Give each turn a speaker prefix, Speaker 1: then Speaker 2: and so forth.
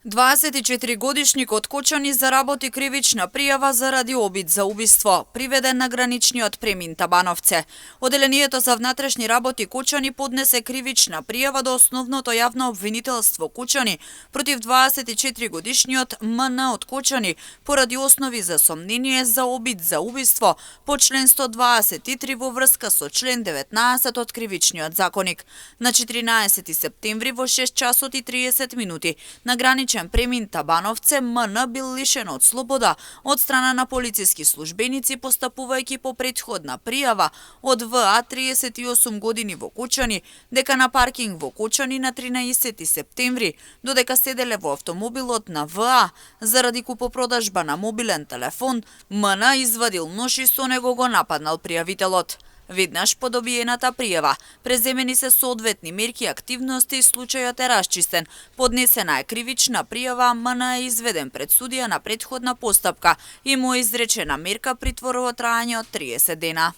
Speaker 1: 24 годишник од Кочани заработи кривична пријава заради обид за убиство, приведен на граничниот премин Табановце. Оделението за внатрешни работи Кочани поднесе кривична пријава до Основното јавно обвинителство Кочани против 24 годишниот МН од Кочани поради основи за сомнение за обид за убиство по член 123 во врска со член 19 од Кривичниот законник. На 14 септември во 6 часот и 30 минути на граничен премин Табановце МН бил лишен од слобода од страна на полициски службеници постапувајќи по претходна пријава од ВА 38 години во Кочани дека на паркинг во Кочани на 13 септември додека седеле во автомобилот на ВА заради купопродажба на мобилен телефон, МН извадил нож и со него го нападнал пријавителот. Веднаш по добиената пријава, преземени се соодветни мерки и активности и случајот е расчистен. Поднесена е кривична пријава, МН е изведен пред судија на претходна постапка и му е изречена мерка притвор во трајање од 30 дена.